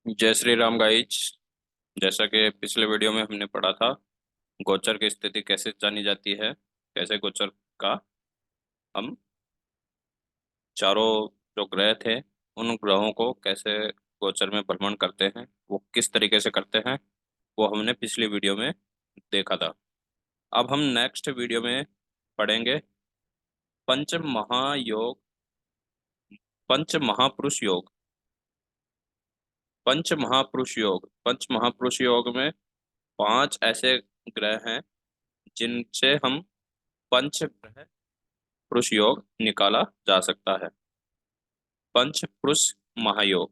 जय श्री राम गाइज। जैसा कि पिछले वीडियो में हमने पढ़ा था, गोचर की स्थिति कैसे जानी जाती है, कैसे गोचर का हम चारों जो ग्रह थे उन ग्रहों को कैसे गोचर में भ्रमण करते हैं, वो किस तरीके से करते हैं, वो हमने पिछली वीडियो में देखा था। अब हम नेक्स्ट वीडियो में पढ़ेंगे पंच महायोग, पंच महापुरुष योग। पंच महापुरुष योग में पांच ऐसे ग्रह हैं जिनसे हम पंच ग्रह पुरुष योग निकाला जा सकता है। पंच पुरुष महायोग,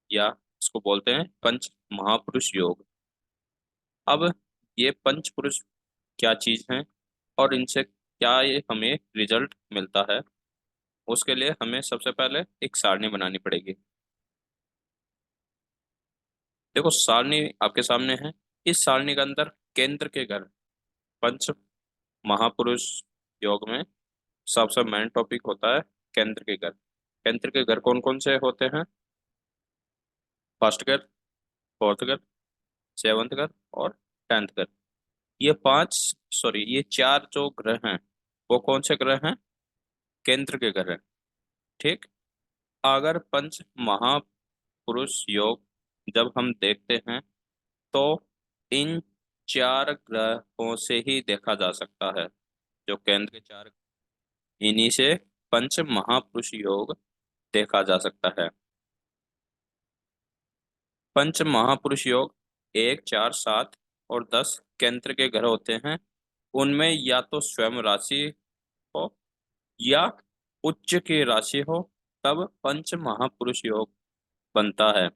या इसको बोलते हैं पंच महापुरुष योग। अब ये पंच पुरुष क्या चीज हैं और इनसे क्या ये हमें रिजल्ट मिलता है, उसके लिए हमें सबसे पहले एक सारणी बनानी पड़ेगी। देखो, सारणी आपके सामने है। इस सारणी के अंदर केंद्र के घर, पंच महापुरुष योग में सबसे मेन टॉपिक होता है केंद्र के घर। केंद्र के घर कौन कौन से होते हैं? फर्स्ट घर, फोर्थ घर, सेवंथ घर और टेंथ घर। ये पांच, सॉरी, ये चार जो ग्रह हैं वो कौन से ग्रह हैं? केंद्र के ग्रह हैं। ठीक। अगर पंच महापुरुष योग जब हम देखते हैं तो इन चार ग्रहों से ही देखा जा सकता है। जो केंद्र के चार, इन्हीं से पंच महापुरुष योग देखा जा सकता है। पंच महापुरुष योग 1, 4, 7 और 10 केंद्र के ग्रह होते हैं। उनमें या तो स्वयं राशि हो या उच्च की राशि हो, तब पंच महापुरुष योग बनता है।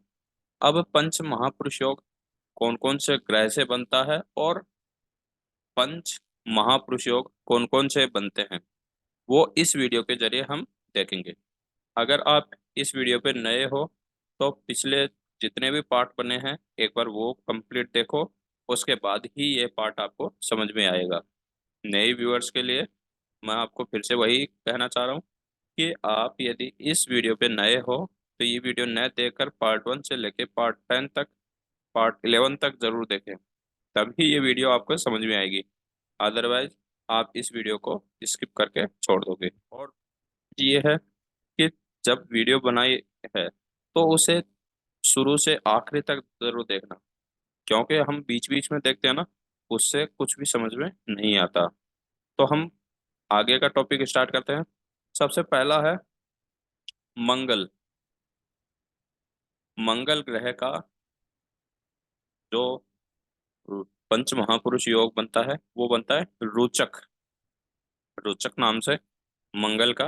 अब पंच महापुरुष योग कौन कौन से ग्रह से बनता है और पंच महापुरुष योग कौन कौन से बनते हैं, वो इस वीडियो के जरिए हम देखेंगे। अगर आप इस वीडियो पे नए हो तो पिछले जितने भी पार्ट बने हैं एक बार वो कंप्लीट देखो, उसके बाद ही ये पार्ट आपको समझ में आएगा। नए व्यूअर्स के लिए मैं आपको फिर से वही कहना चाह रहा हूँ कि आप यदि इस वीडियो पे नए हो तो ये वीडियो न देखकर पार्ट 1 से लेके पार्ट 10 तक, पार्ट 11 तक जरूर देखें, तभी ये वीडियो आपको समझ में आएगी। अदरवाइज आप इस वीडियो को स्किप करके छोड़ दोगे। और ये है कि जब वीडियो बनाई है तो उसे शुरू से आखिरी तक जरूर देखना, क्योंकि हम बीच बीच में देखते हैं ना, उससे कुछ भी समझ में नहीं आता। तो हम आगे का टॉपिक स्टार्ट करते हैं। सबसे पहला है मंगल। मंगल ग्रह का जो पंच महापुरुष योग बनता है वो बनता है रोचक। रोचक नाम से मंगल का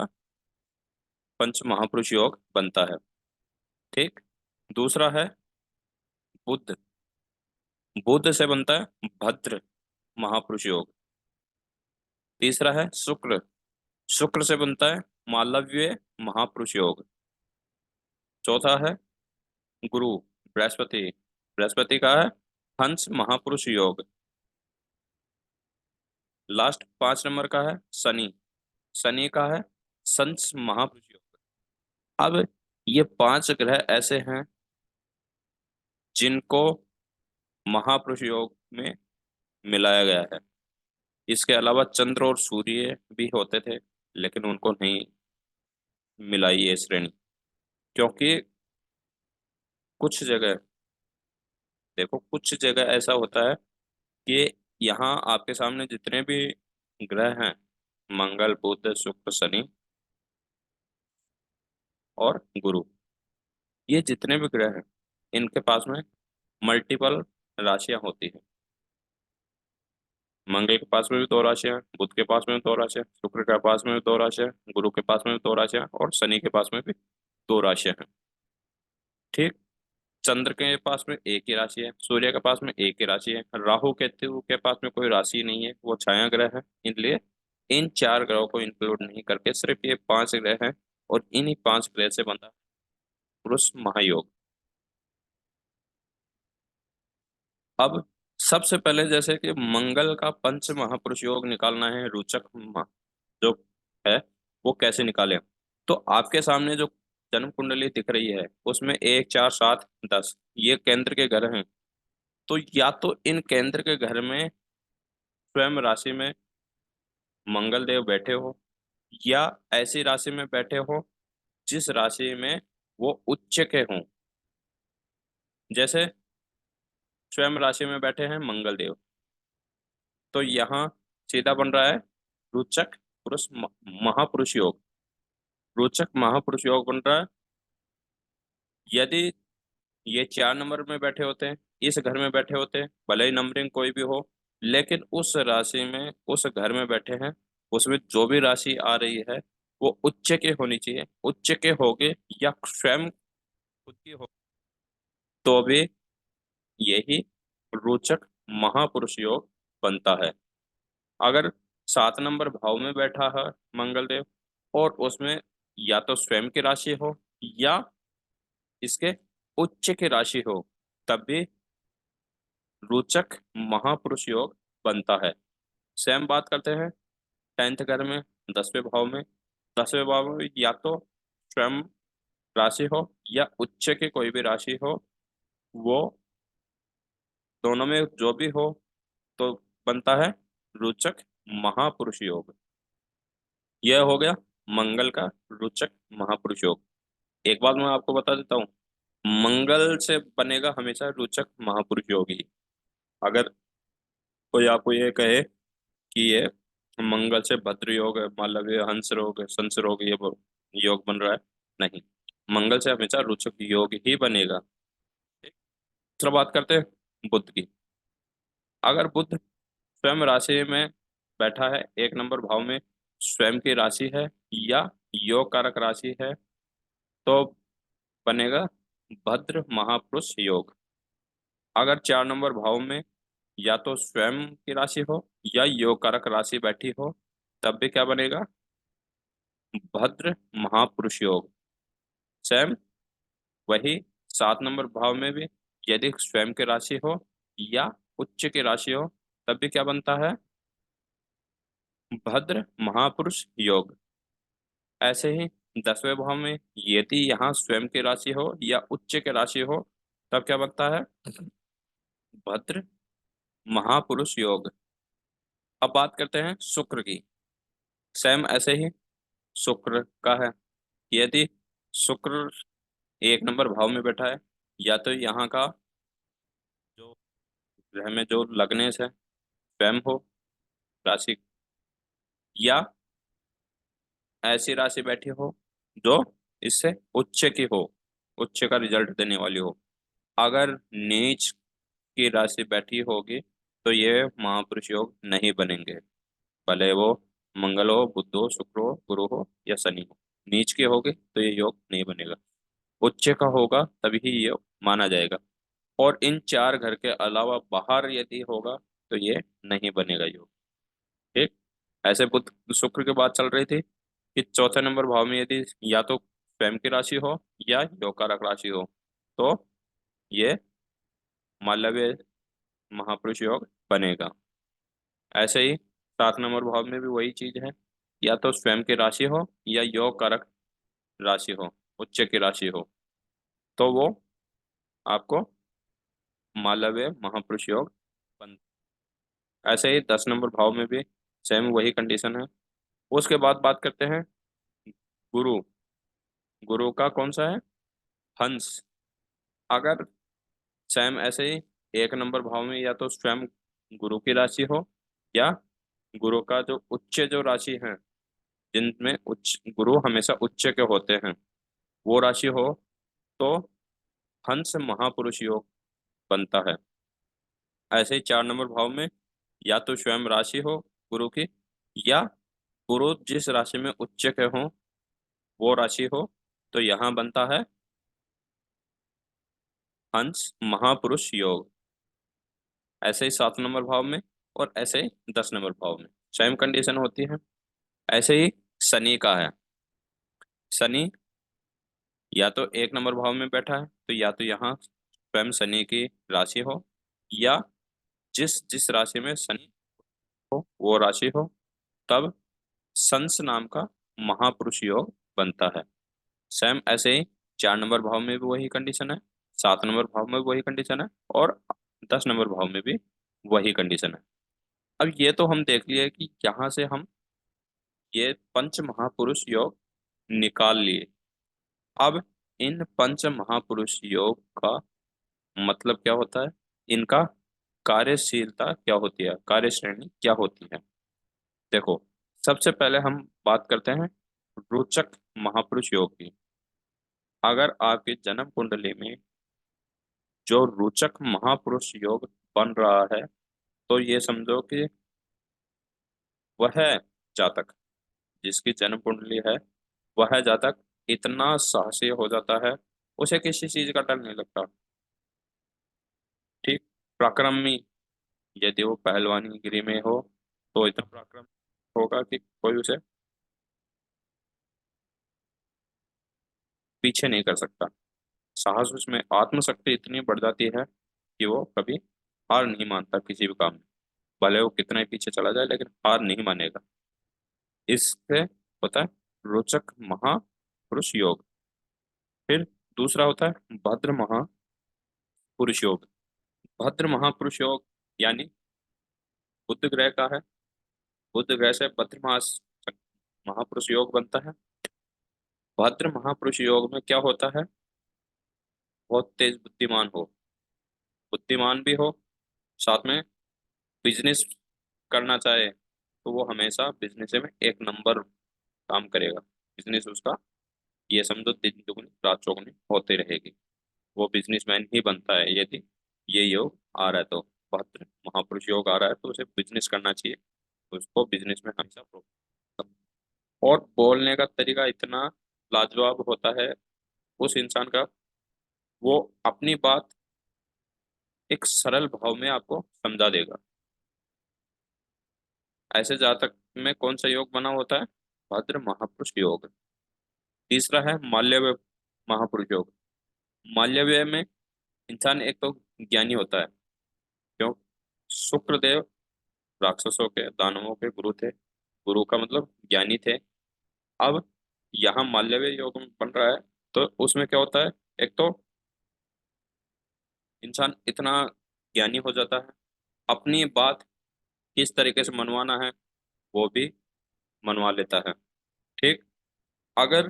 पंच महापुरुष योग बनता है। ठीक। दूसरा है बुध। बुध से बनता है भद्र महापुरुष योग। तीसरा है शुक्र। शुक्र से बनता है मालव्य महापुरुष योग। चौथा है गुरु, बृहस्पति। बृहस्पति का है हंस महापुरुष योग। लास्ट 5 नंबर का है शनि। शनि का है संस महापुरुष योग। अब ये पांच ग्रह ऐसे हैं जिनको महापुरुष योग में मिलाया गया है। इसके अलावा चंद्र और सूर्य भी होते थे, लेकिन उनको नहीं मिलाई ये श्रेणी, क्योंकि कुछ जगह, देखो कुछ जगह ऐसा होता है कि यहाँ आपके सामने जितने भी ग्रह हैं, मंगल बुध शुक्र शनि और गुरु, ये जितने भी ग्रह हैं इनके पास में मल्टीपल राशियां होती हैं। मंगल के पास में भी 2 राशियां, बुध के पास में भी 2 राशियां, शुक्र के पास में भी 2 राशियां, गुरु के पास में भी 2 राशियां और शनि के पास में भी 2 राशियां हैं। ठीक। चंद्र के पास में एक ही राशि है, सूर्य के पास में एक ही राशि है, राहु केतु के पास में कोई राशि नहीं है, वो छाया ग्रह है। इसलिए इन चार ग्रहों को इंक्लूड नहीं करके सिर्फ ये पांच ग्रह हैं, और इन्हीं पांच ग्रह से बना पुरुष महायोग। अब सबसे पहले जैसे कि मंगल का पंच महापुरुष योग निकालना है, जो है वो कैसे निकालें। तो आपके सामने जो जन्म कुंडली दिख रही है उसमें 1 4 7 10 ये केंद्र के घर हैं, तो या तो इन केंद्र के घर में स्वयं राशि में मंगल देव बैठे हो, या ऐसी राशि में बैठे हो जिस राशि में वो उच्च के हों। जैसे स्वयं राशि में बैठे हैं मंगल देव, तो यहाँ सीधा बन रहा है रोचक पुरुष महापुरुष योग। रोचक महापुरुष योग बन रहा है। यदि ये 4 नंबर में बैठे होते हैं, इस घर में बैठे होते हैं, भले ही नंबरिंग कोई भी हो, लेकिन उस राशि में उस घर में बैठे हैं, उसमें जो भी राशि आ रही है वो उच्च के होनी चाहिए। उच्च के होगे या स्वयं खुद की हो, तो भी यही रोचक महापुरुष योग बनता है। अगर 7 नंबर भाव में बैठा है मंगल देव और उसमें या तो स्वयं की राशि हो या इसके उच्च की राशि हो, तब भी रोचक महापुरुष योग बनता है। सेम बात करते हैं 10th घर में, 10वें भाव में। 10वें भाव में या तो स्वयं राशि हो या उच्च की कोई भी राशि हो, वो दोनों में जो भी हो तो बनता है रोचक महापुरुष योग। यह हो गया मंगल का रोचक महापुरुष योग। एक बात मैं आपको बता देता हूँ, मंगल से बनेगा हमेशा रोचक महापुरुष योग ही। अगर कोई आपको ये कहे कि ये मंगल से भद्र योग है, मतलब ये हंस योग है, संस योग, ये योग बन रहा है, नहीं, मंगल से हमेशा रोचक योग ही बनेगा। ठीक? दूसरा बात करते हैं बुध की। अगर बुध स्वयं राशि में बैठा है, 1 नंबर भाव में स्वयं की राशि है या योग कारक राशि है, तो बनेगा भद्र महापुरुष योग। अगर 4 नंबर भाव में या तो स्वयं की राशि हो या योग कारक राशि बैठी हो, तब भी क्या बनेगा, भद्र महापुरुष योग। स्वयं वही 7 नंबर भाव में भी यदि स्वयं की राशि हो या उच्च की राशि हो, तब भी क्या बनता है, भद्र महापुरुष योग। ऐसे ही 10वें भाव में यदि यहाँ स्वयं की राशि हो या उच्च की राशि हो, तब क्या बनता है, भद्र महापुरुष योग। अब बात करते हैं शुक्र की। सेम ऐसे ही शुक्र का है, यदि शुक्र 1 नंबर भाव में बैठा है, या तो यहाँ का जो ग्रह में जो लग्नेश है स्वयं हो राशि, या ऐसी राशि बैठी हो जो इससे उच्च की हो, उच्च का रिजल्ट देने वाली हो। अगर नीच की राशि बैठी होगी तो ये महापुरुष योग नहीं बनेंगे, भले वो मंगल हो, बुध हो, शुक्र हो, गुरु हो या शनि हो। नीच के होगे तो ये योग नहीं बनेगा। उच्च का होगा तभी ये माना जाएगा। और इन 4 घर के अलावा बाहर यदि होगा तो ये नहीं बनेगा योग। ठीक? ऐसे बुध शुक्र की बात चल रही थी कि 4 नंबर भाव में यदि या तो स्वयं की राशि हो या योग कारक राशि हो, तो ये मालव्य महापुरुष योग बनेगा। ऐसे ही 7 नंबर भाव में भी वही चीज है, या तो स्वयं की राशि हो या योग कारक राशि हो, उच्च की राशि हो, तो वो आपको मालव्य महापुरुष योग बन। ऐसे ही 10 नंबर भाव में भी सेम वही कंडीशन है। उसके बाद बात करते हैं गुरु। गुरु का कौन सा है, हंस। अगर सेम ऐसे ही 1 नंबर भाव में या तो स्वयं गुरु की राशि हो या गुरु का जो उच्च जो राशि है, जिनमें उच्च गुरु हमेशा उच्च के होते हैं, वो राशि हो, तो हंस महापुरुष योग बनता है। ऐसे ही 4 नंबर भाव में या तो स्वयं राशि हो गुरु की, या गुरु जिस राशि में उच्च के हो वो राशि हो, तो यहाँ बनता है हंस महापुरुष योग। ऐसे ही 7 नंबर भाव में और ऐसे ही 10 नंबर भाव में सेम कंडीशन होती है। ऐसे ही शनि का है। शनि या तो 1 नंबर भाव में बैठा है, तो या तो यहाँ स्वयं शनि की राशि हो या जिस जिस राशि में शनि हो वो राशि हो, तब संस नाम का महापुरुष योग बनता है। सेम ऐसे ही 4 नंबर भाव में भी वही कंडीशन है, 7 नंबर भाव में भी वही कंडीशन है, और 10 नंबर भाव में भी वही कंडीशन है। अब ये तो हम देख लिए कि यहाँ से हम ये पंच महापुरुष योग निकाल लिए। अब इन पंच महापुरुष योग का मतलब क्या होता है, इनका कार्यशीलता क्या होती है, कार्य श्रेणी क्या होती है। देखो, सबसे पहले हम बात करते हैं रोचक महापुरुष योग की। अगर आपकी जन्म कुंडली में जो रोचक महापुरुष योग बन रहा है, तो ये समझो कि वह जातक, जिसकी जन्म कुंडली है, वह जातक इतना साहसी हो जाता है, उसे किसी चीज का डर नहीं लगता। ठीक, पराक्रमी, यदि वो पहलवानी गिरी में हो तो इतना पराक्रम होगा कि कोई उसे पीछे नहीं कर सकता। साहस उसमें, आत्मशक्ति इतनी बढ़ जाती है कि वो कभी हार नहीं मानता किसी भी काम में। भले वो कितने पीछे चला जाए, लेकिन हार नहीं मानेगा। इससे होता है रोचक महापुरुष योग। फिर दूसरा होता है भद्र महापुरुष योग। भद्र महापुरुष योग यानी बुध ग्रह का है, बुध ग्रह से भद्र महापुरुष योग बनता है। भद्र महापुरुष योग में क्या होता है, बहुत तेज बुद्धिमान हो, बुद्धिमान भी हो, साथ में बिजनेस करना चाहे तो वो हमेशा बिजनेस में एक नंबर काम करेगा। बिजनेस उसका, ये समझो, दिन दुगनी रात चौगुनी होते रहेगी। वो बिजनेसमैन ही बनता है यदि ये योग आ रहा है तो। भद्र महापुरुष योग आ रहा है तो उसे बिजनेस करना चाहिए, उसको बिजनेस में हमेशा प्रॉफिट। और बोलने का तरीका इतना लाजवाब होता है उस इंसान का, वो अपनी बात एक सरल भाव में आपको समझा देगा। ऐसे जातक में कौन सा योग बना होता है, भद्र महापुरुष योग। तीसरा है माल्यव्य महापुरुष योग। माल्यव्य में इंसान एक तो ज्ञानी होता है, क्यों, शुक्रदेव राक्षसों के, दानवों के गुरु थे, गुरु का मतलब ज्ञानी थे। अब यहाँ माल्यव्य योग में बन रहा है, तो उसमें क्या होता है, एक तो इंसान इतना ज्ञानी हो जाता है, अपनी बात किस तरीके से मनवाना है वो भी मनवा लेता है। ठीक, अगर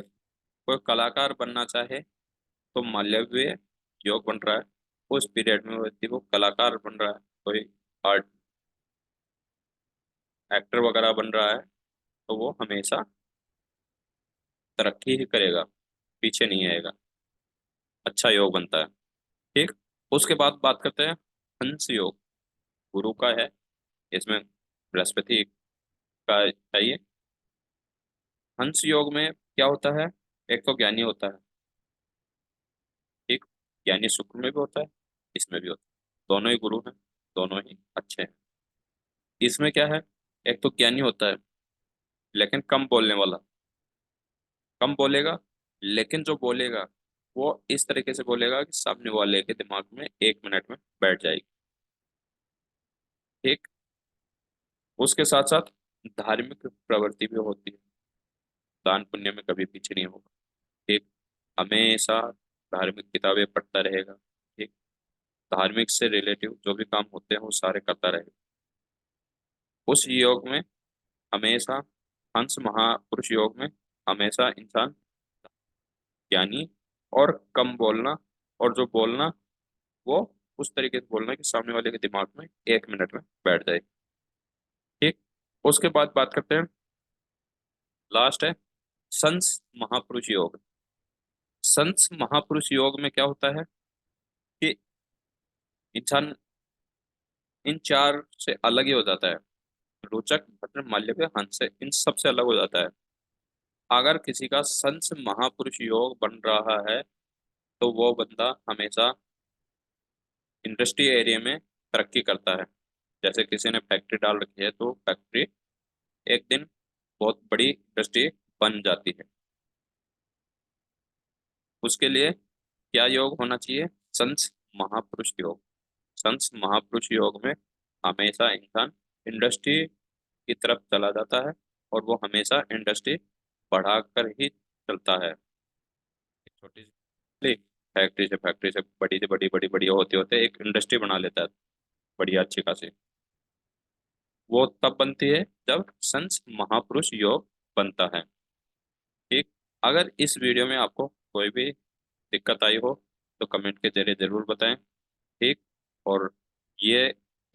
कोई कलाकार बनना चाहे तो माल्यव्य योग बन रहा है, उस पीरियड में व्यक्ति को कलाकार बन रहा है, कोई आर्ट एक्टर वगैरह बन रहा है, तो वो हमेशा तरक्की ही करेगा, पीछे नहीं आएगा, अच्छा योग बनता है। ठीक, उसके बाद बात करते हैं हंस योग। गुरु का है, इसमें बृहस्पति का चाहिए। हंस योग में क्या होता है, एक तो ज्ञानी होता है। ठीक, ज्ञानी शुक्र में भी होता है, इसमें भी होता है, दोनों ही गुरु हैं, दोनों ही अच्छे हैं। इसमें क्या है, एक तो ज्ञानी होता है लेकिन कम बोलने वाला, कम बोलेगा, लेकिन जो बोलेगा वो इस तरीके से बोलेगा कि सामने वाले के दिमाग में 1 मिनट में बैठ जाएगी। ठीक, उसके साथ साथ धार्मिक प्रवृत्ति भी होती है, दान पुण्य में कभी पीछे नहीं होगा। ठीक, हमेशा धार्मिक किताबें पढ़ता रहेगा। ठीक, धार्मिक से रिलेटिव जो भी काम होते हैं वो सारे करता रहेगा। उस योग में हमेशा, हंस महापुरुष योग में हमेशा इंसान ज्ञानी, और कम बोलना, और जो बोलना वो उस तरीके से बोलना कि सामने वाले के दिमाग में 1 मिनट में बैठ जाए। ठीक, उसके बाद बात करते हैं, लास्ट है संस महापुरुष योग। संस महापुरुष योग में क्या होता है कि इंसान इन चार से अलग ही हो जाता है। रोचक, भद्र, माल्यव्य, हंस से इन सब से अलग हो जाता है। अगर किसी का संस महापुरुष योग बन रहा है तो वो बंदा हमेशा इंडस्ट्री एरिया में तरक्की करता है। जैसे किसी ने फैक्ट्री डाल रखी है तो फैक्ट्री एक दिन बहुत बड़ी इंडस्ट्री बन जाती है। उसके लिए क्या योग होना चाहिए, संस महापुरुष योग। संस महापुरुष योग में हमेशा इंसान इंडस्ट्री की तरफ चला जाता है, और वो हमेशा इंडस्ट्री बढ़ाकर ही चलता है। छोटी सी फैक्ट्री से बड़ी बड़ी होते होते एक इंडस्ट्री बना लेता है, बढ़िया अच्छी खासी। वो तब बनती है जब संत महापुरुष योग बनता है। ठीक। अगर इस वीडियो में आपको कोई भी दिक्कत आई हो तो कमेंट के जरिए जरूर बताएं। ठीक। और ये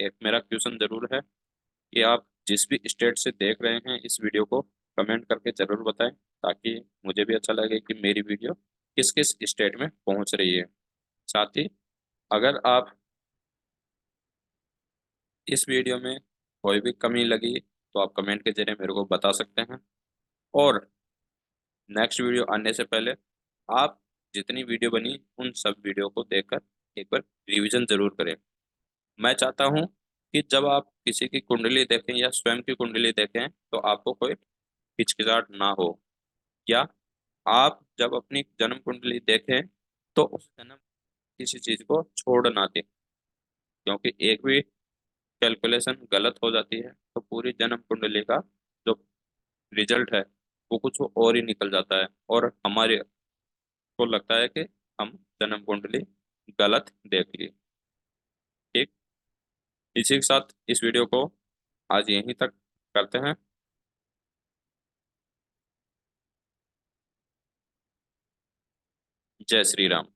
एक मेरा क्वेश्चन जरूर है कि आप जिस भी स्टेट से देख रहे हैं इस वीडियो को, कमेंट करके जरूर बताएं, ताकि मुझे भी अच्छा लगे कि मेरी वीडियो किस किस स्टेट में पहुंच रही है। साथ ही अगर आप इस वीडियो में कोई भी कमी लगी तो आप कमेंट के जरिए मेरे को बता सकते हैं। और नेक्स्ट वीडियो आने से पहले आप जितनी वीडियो बनी उन सब वीडियो को देखकर एक बार रिवीजन जरूर करें। मैं चाहता हूं कि जब आप किसी की कुंडली देखें या स्वयं की कुंडली देखें तो आपको कोई हिचकिचाहट ना हो, या आप जब अपनी जन्म कुंडली देखें तो उस जन्म किसी चीज को छोड़ ना दें, क्योंकि एक भी कैलकुलेशन गलत हो जाती है तो पूरी जन्म कुंडली का जो रिजल्ट है वो कुछ और ही निकल जाता है, और हमारे को लगता है कि हम जन्म कुंडली गलत देख लिए। ठीक। इसी के साथ इस वीडियो को आज यहीं तक करते हैं। जय श्री राम।